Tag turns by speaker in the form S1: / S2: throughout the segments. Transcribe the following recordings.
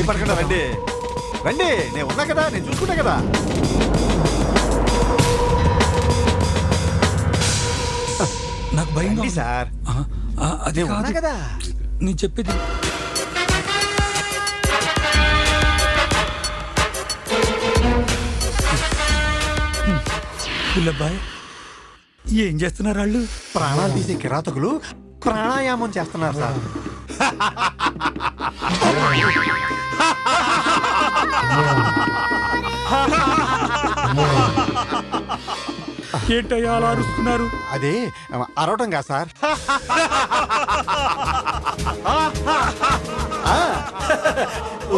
S1: భయపడకుండా రండి రండి, నేను ఉన్నా కదా, నేను చూసుకుంటా కదా.
S2: నాకు భయం
S1: సార్,
S2: అదే
S1: ఉన్నా కదా.
S2: నేను చెప్పేది పిల్లబ్బాయ్, ఏం చేస్తున్నారు వాళ్ళు?
S1: ప్రాణాలు తీసే కిరాతకులు ప్రాణాయామం చేస్తున్నారు సార్.
S2: ఏంటయ్యా అలా అరుస్తున్నారు?
S1: అదే అరవటం కాదు సార్,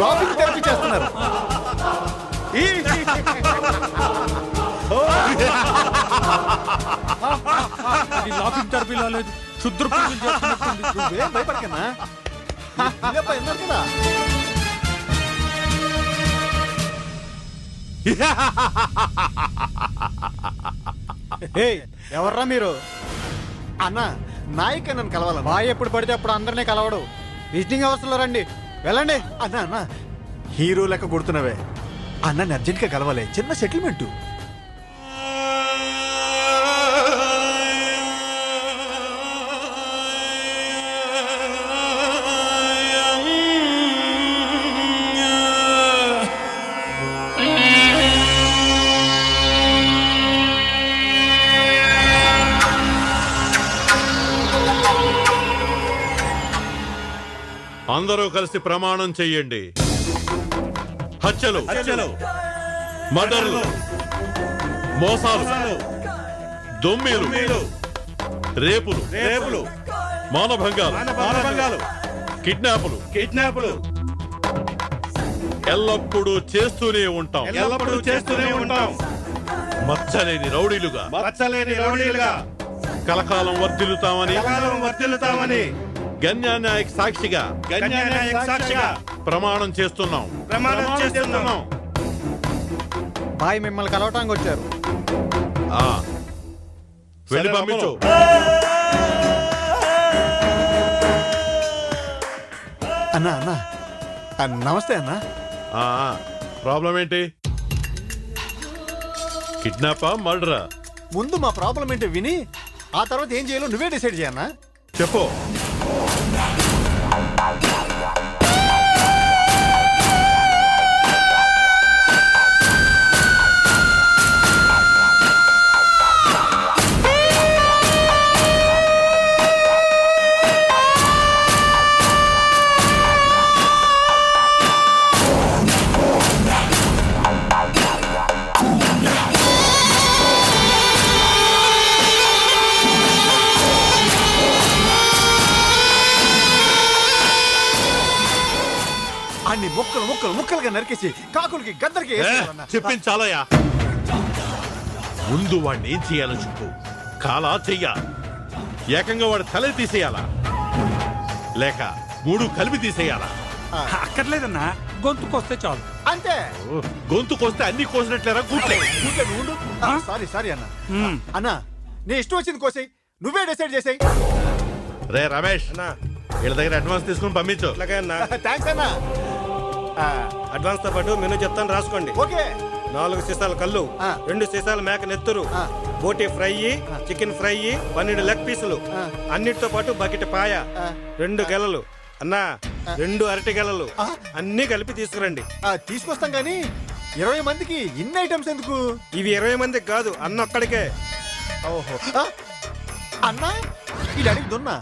S1: లాఫింగ్ థెరపీ చేస్తున్నారు.
S2: అది లాఫింగ్ థెరపీ లేదు, క్షుద్ర పూజలు చేస్తున్నట్టుంది.
S1: నువ్వేం భయపడకన్నా, విన్నారు కదా. ఎవర్రా మీరు? అన్న నాయక్ నన్ను కలవాలి. బాయ్ ఎప్పుడు పడితే అప్పుడు అందరినీ కలవడు. విజిటింగ్ అవర్స్ లో రండి, వెళ్ళండి. అన్న అన్న హీరో లెక్క కొడుతున్నవే, అన్నని అర్జెంట్ గా కలవాలి, చిన్న సెటిల్మెంట్.
S3: అందరూ కలిసి ప్రమాణం చెయ్యండి. హత్యలు, మర్డర్లు, మోసాలు, దొమ్మీలు, రేపులు, మానభంగాలు, కిడ్నాపులు ఎల్లప్పుడూ చేస్తూనే ఉంటాం. మచ్చలేని రౌడీలుగా కలకాలం వర్ధిల్లుతామని గన్యా నాయక్ సాక్షిగా ప్రమాణం చేస్తున్నాం.
S1: బాయ్ మిమ్మల్ని కలవటానికి వచ్చారు.
S3: వెళ్ళి పంపించు.
S1: అన్నా అన్నా నమస్తే అన్నా.
S3: ప్రాబ్లం ఏంటి? కిడ్నాపా, మర్డరా?
S1: ముందు మా ప్రాబ్లం ఏంటో విని ఆ తర్వాత ఏం చేయాలో నువ్వే డిసైడ్ చేయన్నా.
S3: చెప్పు.
S1: అన్ని ముక్కలుగా నరికేసి కాకులకి గద్దరికి
S3: చెప్పించాలయా. ముందు వాడిని ఏం చేయాలో చెప్పు. కాలా చెయ్యా, ఏకంగా వాడు తల తీసేయాలా, లేక మూడు కలిపి తీసేయాలా?
S2: అక్కర్లేదన్నా, గొంతుకొస్తే చాలు.
S1: అంతే.
S3: గొంతుకొస్తే అన్ని కోసినట్లేరా? కూర్చే.
S1: సారీ అన్న. అన్నా నీ ఇష్టం వచ్చింది కోసేయ్, నువ్వే డిసైడ్ చేసేయ్.
S3: రే రమేష్, వీళ్ళ దగ్గర అడ్వాన్స్ తీసుకుని పంపించు.
S1: థ్యాంక్స్ అన్నా.
S4: అడ్వాన్స్ తో పాటు మెనూ చెప్తాను, రాసుకోండి.
S1: ఓకే.
S4: 4 సీసాల కళ్ళు, 2 సీసాల మేక నెత్తురు, బోటి ఫ్రై, చికెన్ ఫ్రై, 12 లెగ్ పీసులు, అన్నిటితో పాటు బకెట్ పాయ, 2 గెలలు అన్నా, 2 అరటి గెలలు, అన్ని కలిపి తీసుకురండి.
S1: తీసుకొస్తాం గానీ 20 మందికి ఇన్ని ఐటమ్స్ ఎందుకు?
S4: ఇవి 20 మందికి కాదు, అన్న ఒక్కడికే.
S1: ఓహో. అన్నా ఇది అడిగి దున్నా.